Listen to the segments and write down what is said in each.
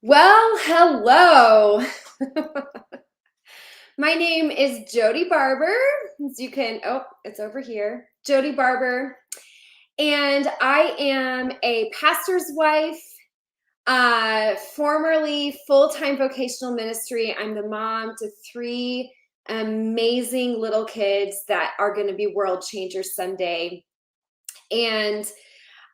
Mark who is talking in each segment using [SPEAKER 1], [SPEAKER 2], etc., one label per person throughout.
[SPEAKER 1] Well, hello. My name is Jody Barber. As you can, it's over here. Jody Barber. And I am a pastor's wife, formerly full-time vocational ministry. I'm the mom to three amazing little kids that are going to be world changers someday. And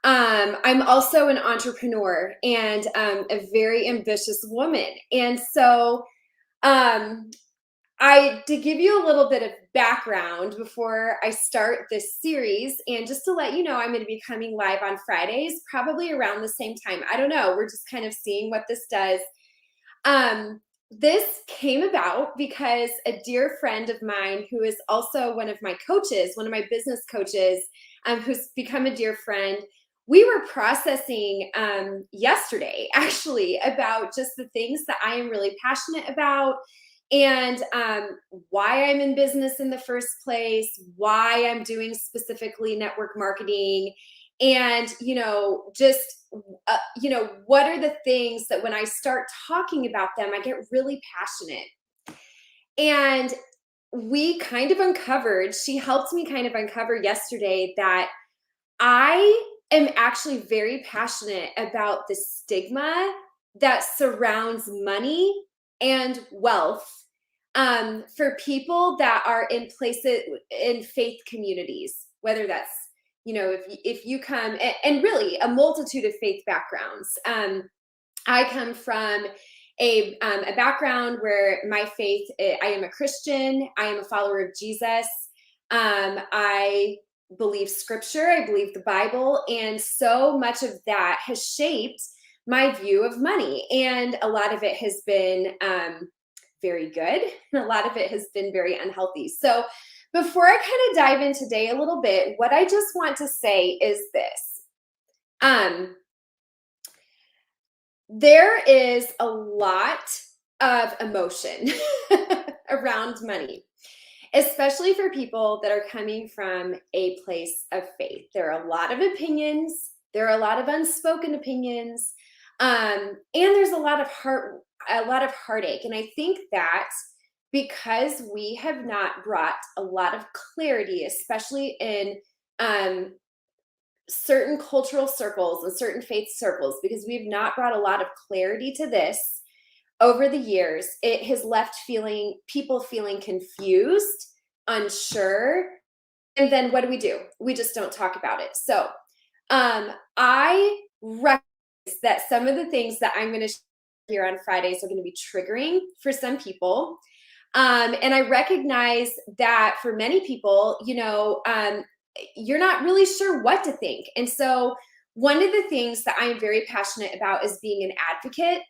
[SPEAKER 1] I'm also an entrepreneur and a very ambitious woman. And so, um, to give you a little bit of background before I start this series, and just to let you know, I'm going to be coming live on Fridays, probably around the same time. I don't know. We're just kind of seeing what this does. This came about because a dear friend of mine, who is also one of my coaches, one of my business coaches, who's become a dear friend, we were processing yesterday actually about just the things that I am really passionate about and why I'm in business in the first place, why I'm doing specifically network marketing, and just what are the things that when I start talking about them, I get really passionate. And she helped me kind of uncover yesterday that I am actually very passionate about the stigma that surrounds money and wealth for people that are in places in faith communities, whether that's if you come and really a multitude of faith backgrounds. I come from a background where my faith, I am a Christian, I am a follower of Jesus. I believe scripture, I believe the Bible, and so much of that has shaped my view of money. And a lot of it has been very good, and a lot of it has been very unhealthy. So before I kind of dive in today a little bit, what I just want to say is this. There is a lot of emotion around money, especially for people that are coming from a place of faith. There are a lot of opinions, there are a lot of unspoken opinions, and there's a lot of heartache. And I think that because we have not brought a lot of clarity, especially in certain cultural circles and certain faith circles, because we've not brought a lot of clarity to this over the years, it has left people feeling confused, unsure. And then what do? We just don't talk about it. So I recognize that some of the things that I'm going to share here on Fridays are going to be triggering for some people. And I recognize that for many people, you're not really sure what to think. And so one of the things that I'm very passionate about is being an advocate.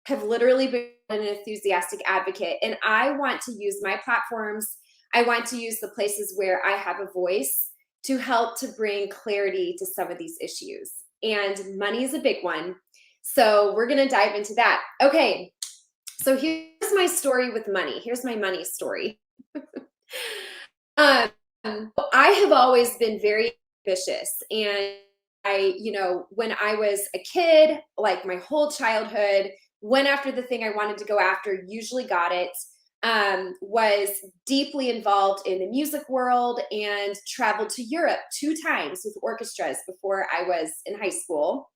[SPEAKER 1] Have literally been an enthusiastic advocate, and I want to use my platforms. I want to use the places where I have a voice to help to bring clarity to some of these issues. And money is a big one. So we're going to dive into that. Okay. So here's my story with money. Here's my money story. I have always been very ambitious, and when I was a kid, like my whole childhood, went after the thing I wanted to go after, usually got it. Was deeply involved in the music world and traveled to Europe 2 times with orchestras before I was in high school.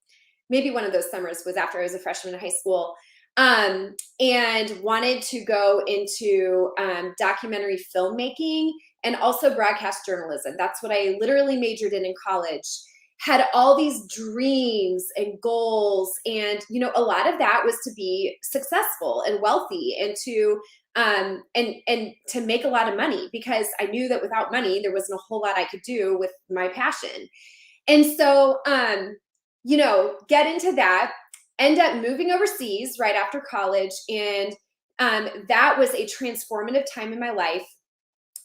[SPEAKER 1] Maybe one of those summers was after I was a freshman in high school. And wanted to go into documentary filmmaking and also broadcast journalism. That's what I literally majored in college. Had all these dreams and goals, and a lot of that was to be successful and wealthy, and to and to make a lot of money, because I knew that without money there wasn't a whole lot I could do with my passion. And so get into that, end up moving overseas right after college, and that was a transformative time in my life.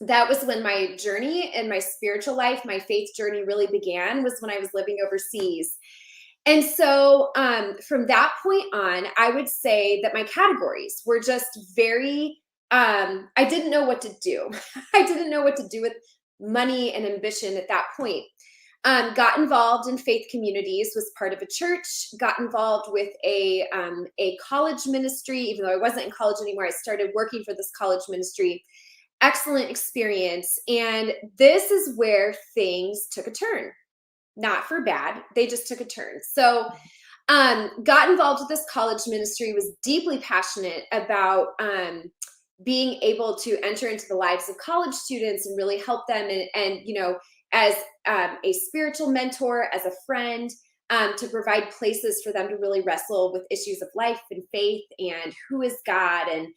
[SPEAKER 1] That was when my journey and my spiritual life, my faith journey really began, was when I was living overseas. And so from that point on, I would say that my categories were just very, I didn't know what to do. I didn't know what to do with money and ambition at that point. Got involved in faith communities, was part of a church, got involved with a college ministry. Even though I wasn't in college anymore, I started working for this college ministry. Excellent experience. And this is where things took a turn. Not for bad, they just took a turn. So got involved with this college ministry, was deeply passionate about being able to enter into the lives of college students and really help them, and as a spiritual mentor, as a friend, to provide places for them to really wrestle with issues of life and faith and who is God, and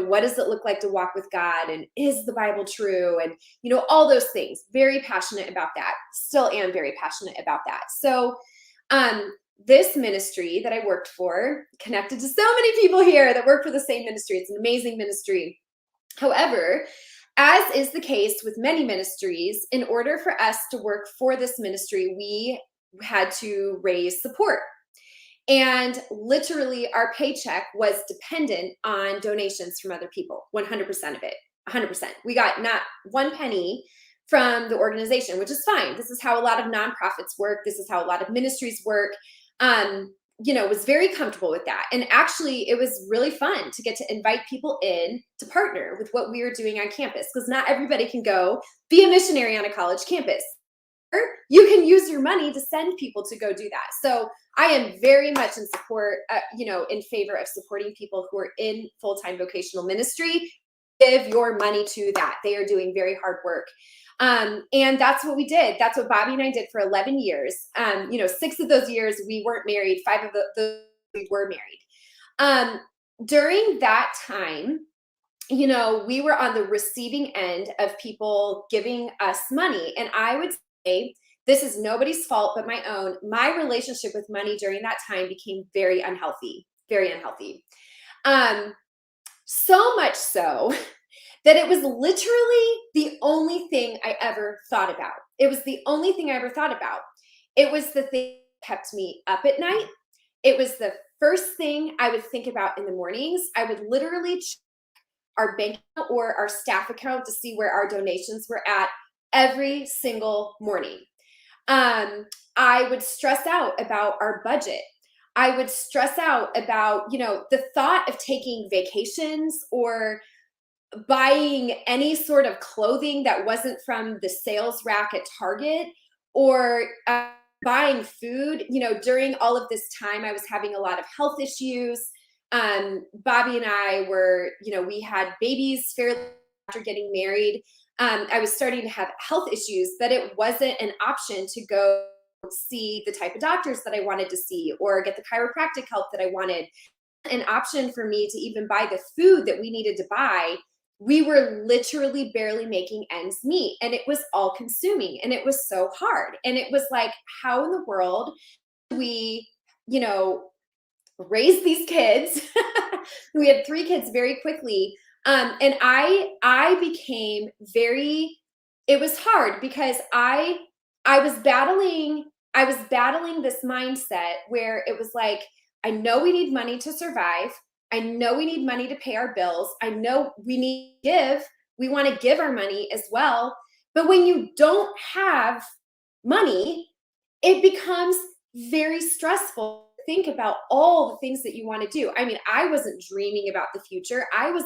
[SPEAKER 1] what does it look like to walk with God, and is the Bible true, and all those things. Very passionate about that. Still am very passionate about that. So this ministry that I worked for, connected to so many people here that work for the same ministry. It's an amazing ministry. However, as is the case with many ministries, in order for us to work for this ministry, we had to raise support. And literally, our paycheck was dependent on donations from other people, 100% of it, 100%. We got not one penny from the organization, which is fine. This is how a lot of nonprofits work. This is how a lot of ministries work. Was very comfortable with that. And actually, it was really fun to get to invite people in to partner with what we were doing on campus, because not everybody can go be a missionary on a college campus. Or you can use your money to send people to go do that. So I am very much in support, in favor of supporting people who are in full-time vocational ministry. Give your money to that. They are doing very hard work. And that's what we did. That's what Bobby and I did for 11 years. 6 of those years we weren't married. 5 of those we were married. During that time, we were on the receiving end of people giving us money. And I would say, this is nobody's fault but my own. My relationship with money during that time became very unhealthy, very unhealthy. So much so that it was literally the only thing I ever thought about. It was the only thing I ever thought about. It was the thing that kept me up at night. It was the first thing I would think about in the mornings. I would literally check our bank account or our staff account to see where our donations were at every single morning. I would stress out about our budget. I would stress out about, the thought of taking vacations or buying any sort of clothing that wasn't from the sales rack at Target, or buying food. During all of this time, I was having a lot of health issues. Bobby and I were, we had babies fairly after getting married. I was starting to have health issues that it wasn't an option to go see the type of doctors that I wanted to see or get the chiropractic help that I wanted. An option for me to even buy the food that we needed to buy. We were literally barely making ends meet, and it was all consuming, and it was so hard. And it was like, how in the world do we, raise these kids? We had 3 kids very quickly. And I became very, it was hard because I was battling this mindset where it was like, I know we need money to survive. I know we need money to pay our bills. I know we want to give our money as well. But when you don't have money, it becomes very stressful to think about all the things that you want to do. I mean, I wasn't dreaming about the future. I was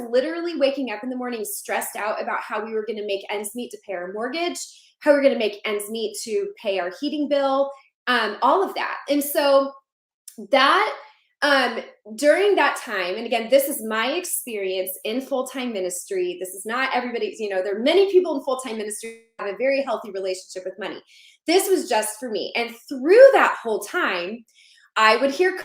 [SPEAKER 1] literally waking up in the morning stressed out about how we were going to make ends meet to pay our mortgage, how we we're going to make ends meet to pay our heating bill, all of that. And so that during that time, and again, this is my experience in full-time ministry. This is not everybody's, there are many people in full-time ministry who have a very healthy relationship with money. This was just for me. And through that whole time, I would hear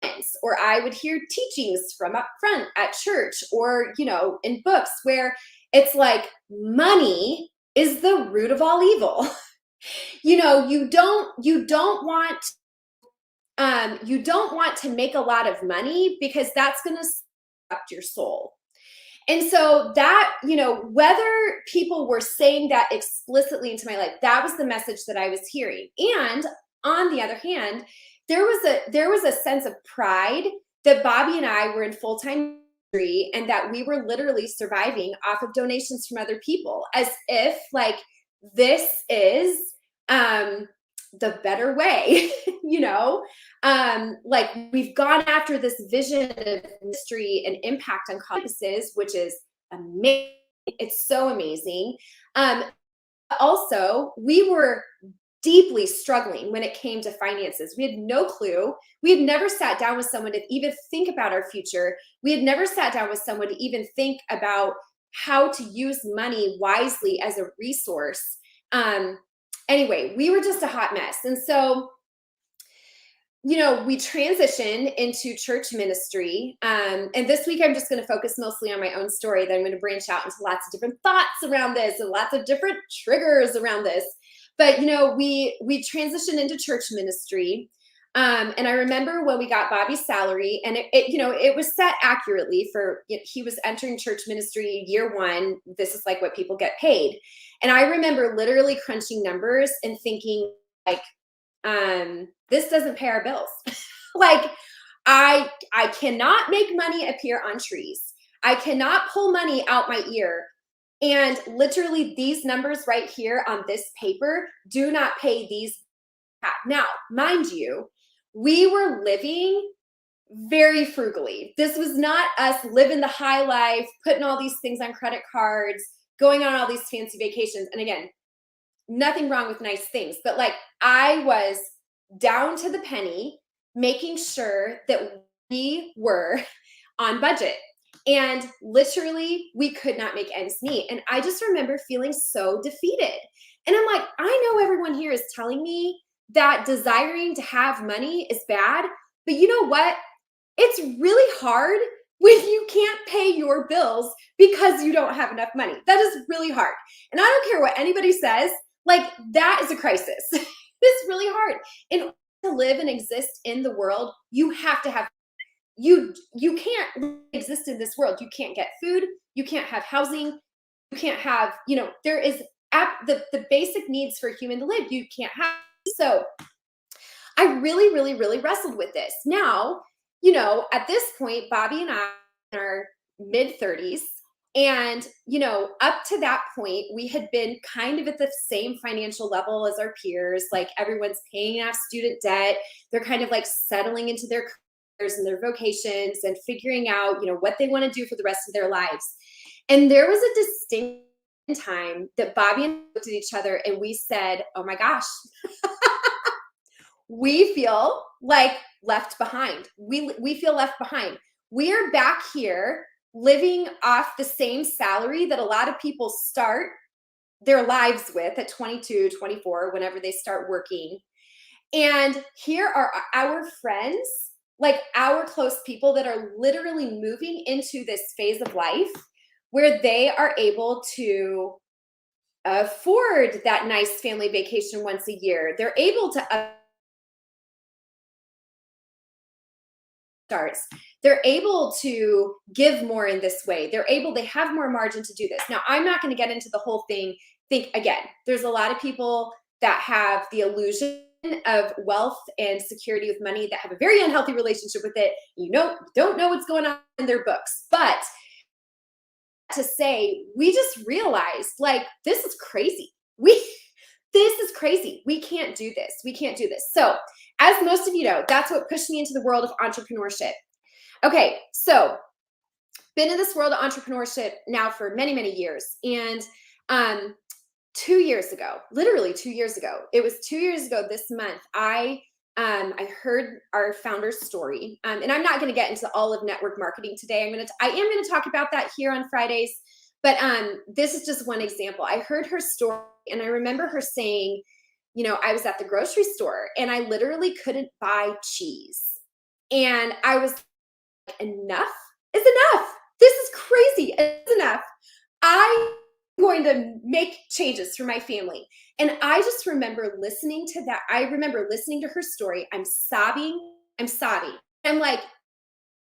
[SPEAKER 1] comments, or I would hear teachings from up front at church, or, in books, where it's like, money is the root of all evil. You don't want to make a lot of money, because that's going to disrupt your soul. And so that, whether people were saying that explicitly into my life, that was the message that I was hearing. And on the other hand, there was a sense of pride that Bobby and I were in full-time ministry, and that we were literally surviving off of donations from other people, as if like this is the better way, you know? Like we've gone after this vision of industry and impact on campuses, which is amazing. It's so amazing. Um, Also, we were deeply struggling when it came to finances. We had no clue. We had never sat down with someone to even think about our future. We had never sat down with someone to even think about how to use money wisely as a resource. Um, anyway, we were just a hot mess. And so, we transitioned into church ministry. And this week, I'm just going to focus mostly on my own story. Then I'm going to branch out into lots of different thoughts around this and lots of different triggers around this. But we transitioned into church ministry. And I remember when we got Bobby's salary, and it was set accurately for he was entering church ministry year one. This is like what people get paid. And I remember literally crunching numbers and thinking like, this doesn't pay our bills. Like I cannot make money appear on trees. I cannot pull money out my ear. And literally these numbers right here on this paper do not pay these back. Now, mind you, we were living very frugally. This was not us living the high life, putting all these things on credit cards, going on all these fancy vacations. And again, nothing wrong with nice things, but like I was down to the penny, making sure that we were on budget. And literally, we could not make ends meet. And I just remember feeling so defeated. And I'm like, I know everyone here is telling me that desiring to have money is bad. But you know what? It's really hard when you can't pay your bills because you don't have enough money. That is really hard. And I don't care what anybody says, like that is a crisis. It's really hard. In order to live and exist in the world, you have to have you can't exist in this world. You can't get food, you can't have housing, you can't have, there is the basic needs for a human to live, you can't have. So I really, really, really wrestled with this. Now, at this point, Bobby and I are in our mid 30s. And, up to that point, we had been kind of at the same financial level as our peers. Like everyone's paying off student debt. They're kind of like settling into their careers and their vocations and figuring out, what they want to do for the rest of their lives. And there was a distinct time that Bobby and I looked at each other and we said, oh my gosh, we feel like left behind. We feel left behind. We are back here living off the same salary that a lot of people start their lives with at 22, 24, whenever they start working. And here are our friends, like our close people that are literally moving into this phase of life where they are able to afford that nice family vacation once a year. They're able to starts. They're able to give more in this way. They have more margin to do this. Now, I'm not going to get into the whole thing. Think again, there's a lot of people that have the illusion of wealth and security with money that have a very unhealthy relationship with it. Don't know what's going on in their books. But to say, we just realized like, this is crazy. This is crazy. We can't do this. We can't do this. So as most of you know, that's what pushed me into the world of entrepreneurship. Okay, so been in this world of entrepreneurship now for many, many years. And 2 years ago, literally 2 years ago, it was 2 years ago this month, I heard our founder's story. And I'm not going to get into all of network marketing today. I am going to talk about that here on Fridays. But this is just one example. I heard her story and I remember her saying, I was at the grocery store and I literally couldn't buy cheese. And I was like, enough is enough. This is crazy. It's enough. I'm going to make changes for my family. And I just remember listening to that. I remember listening to her story. I'm sobbing. I'm like,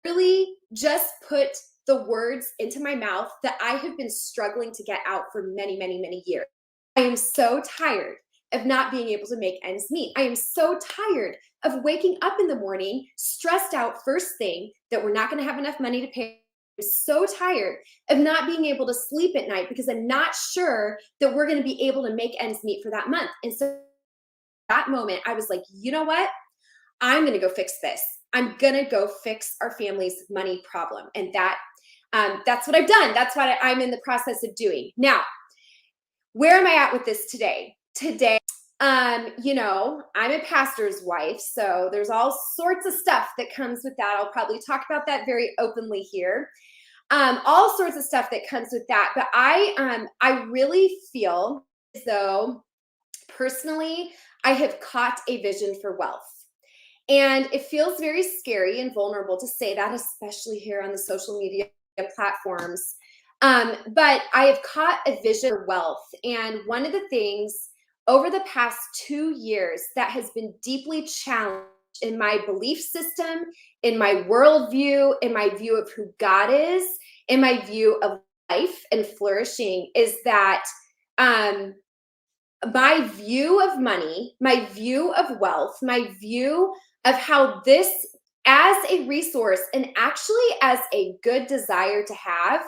[SPEAKER 1] really just put the words into my mouth that I have been struggling to get out for many, many, many years. I am so tired of not being able to make ends meet. I am so tired of waking up in the morning, stressed out first thing that we're not going to have enough money to pay so tired of not being able to sleep at night because I'm not sure that we're going to be able to make ends meet for that month. And so that moment, I was like, you know what? I'm going to go fix this. I'm going to go fix our family's money problem. And that's what I've done. That's what I'm in the process of doing. Now, where am I at with this today? Today, I'm a pastor's wife, so there's all sorts of stuff that comes with that. I'll probably talk about that very openly here. All sorts of stuff that comes with that. But I really feel as though personally, I have caught a vision for wealth. And it feels very scary and vulnerable to say that, especially here on the social media platforms. But I have caught a vision for wealth. And one of the things over the past 2 years that has been deeply challenged in my belief system, in my worldview, in my view of who God is, in my view of life and flourishing is that my view of money, my view of wealth, my view of how this as a resource and actually as a good desire to have,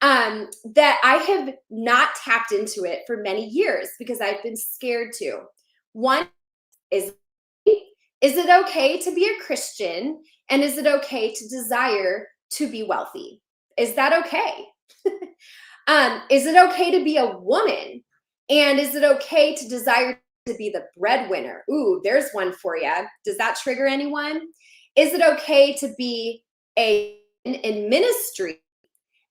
[SPEAKER 1] that I have not tapped into it for many years because I've been scared to. One is it okay to be a Christian? And is it okay to desire to be wealthy? Is that okay? Is it okay to be a woman? And is it okay to desire to be the breadwinner? Ooh, there's one for you. Does that trigger anyone? Is it okay to be in ministry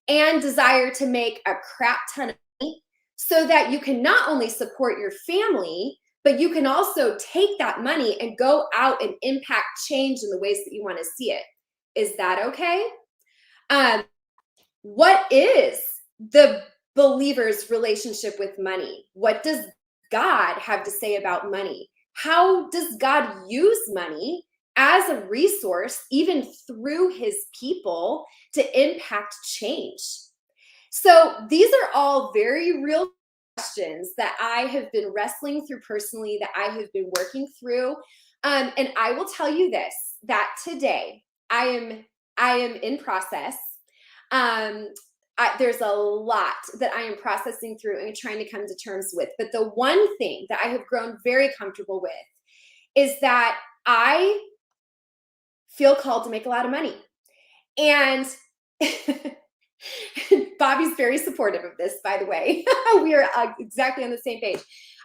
[SPEAKER 1] and desire to make a crap ton of money so that you can not only support your family, but you can also take that money and go out and impact change in the ways that you want to see it? Is that okay? What is the believer's relationship with money? What does God have to say about money? How does God use money as a resource, even through his people, to impact change? So these are all very real questions that I have been wrestling through personally, that I have been working through. And I will tell you this, that today I am in process. There's a lot that I am processing through and trying to come to terms with. But the one thing that I have grown very comfortable with is that I feel called to make a lot of money. And Bobby's very supportive of this, by the way. We are exactly on the same page.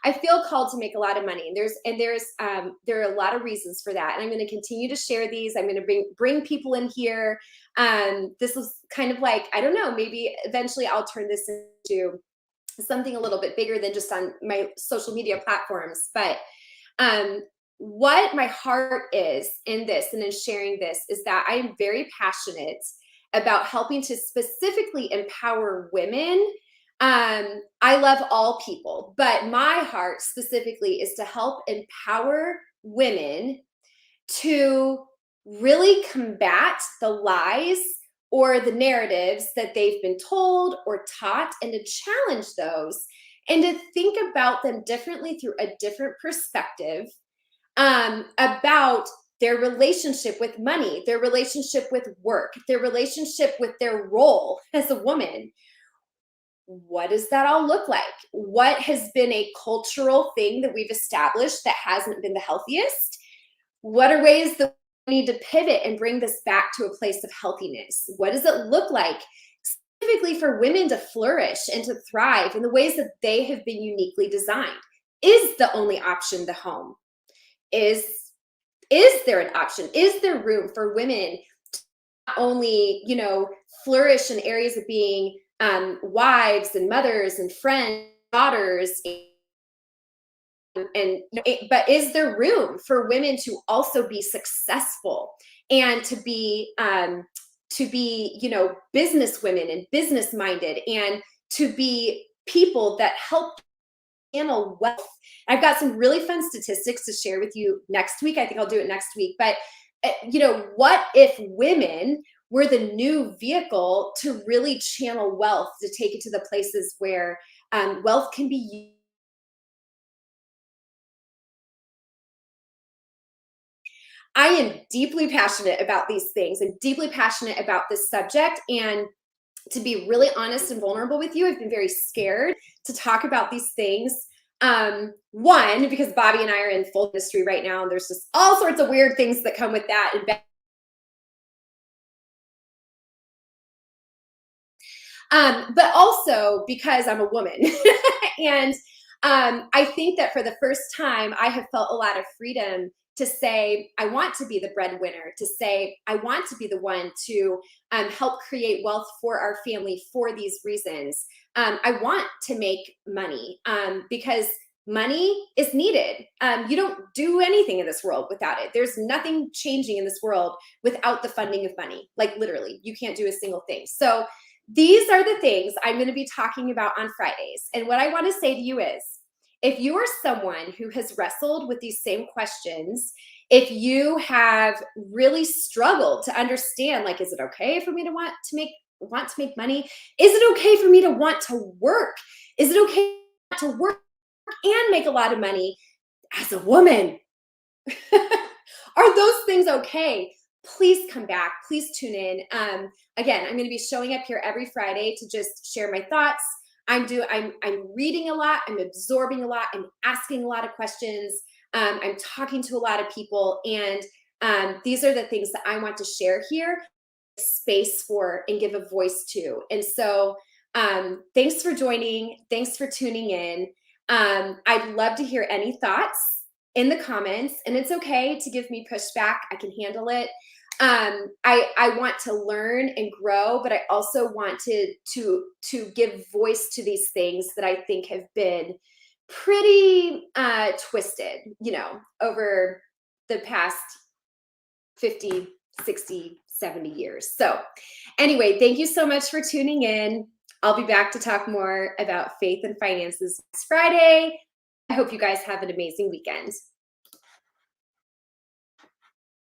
[SPEAKER 1] I feel called to make a lot of money, and there are a lot of reasons for that. And I'm going to continue to share these. I'm going to bring people in here. This was kind of like, I don't know, maybe eventually I'll turn this into something a little bit bigger than just on my social media platforms. But what my heart is in this and in sharing this is that I am very passionate about helping to specifically empower women. I love all people, but my heart specifically is to help empower women to really combat the lies or the narratives that they've been told or taught, and to challenge those and to think about them differently through a different perspective, about their relationship with money, their relationship with work, their relationship with their role as a woman. What does that all look like? What has been a cultural thing that we've established that hasn't been the healthiest? What are ways that we need to pivot and bring this back to a place of healthiness? What does it look like specifically for women to flourish and to thrive in the ways that they have been uniquely designed? Is the only option the home? Is there an option? Is there room for women to not only, flourish in areas of being wives and mothers and friends, daughters, but is there room for women to also be successful and to be business women and business minded, and to be people that help channel wealth? I've got some really fun statistics to share with you next week. I think I'll do it next week. But, what if women were the new vehicle to really channel wealth, to take it to the places where wealth can be used? I am deeply passionate about these things and deeply passionate about this subject. And to be really honest and vulnerable with you. I've been very scared to talk about these things. One, because Bobby and I are in full ministry right now, and there's just all sorts of weird things that come with that. But also because I'm a woman. And I think that for the first time, I have felt a lot of freedom to say, I want to be the breadwinner, to say, I want to be the one to help create wealth for our family for these reasons. I want to make money because money is needed. You don't do anything in this world without it. There's nothing changing in this world without the funding of money. Like literally, you can't do a single thing. So these are the things I'm going to be talking about on Fridays. And what I want to say to you is, if you are someone who has wrestled with these same questions, if you have really struggled to understand, like, is it okay for me to want to make money? Is it okay for me to want to work? Is it okay to work and make a lot of money as a woman? Are those things okay? Please come back. Please tune in. Again, I'm going to be showing up here every Friday to just share my thoughts. I'm reading a lot. I'm absorbing a lot. I'm asking a lot of questions. I'm talking to a lot of people, and these are the things that I want to share here, space for, and give a voice to. And so, thanks for joining. Thanks for tuning in. I'd love to hear any thoughts in the comments, and it's okay to give me pushback. I can handle it. I want to learn and grow, but I also want to give voice to these things that I think have been pretty twisted, over the past 50, 60, 70 years. So anyway, thank you so much for tuning in. I'll be back to talk more about faith and finances next Friday. I hope you guys have an amazing weekend.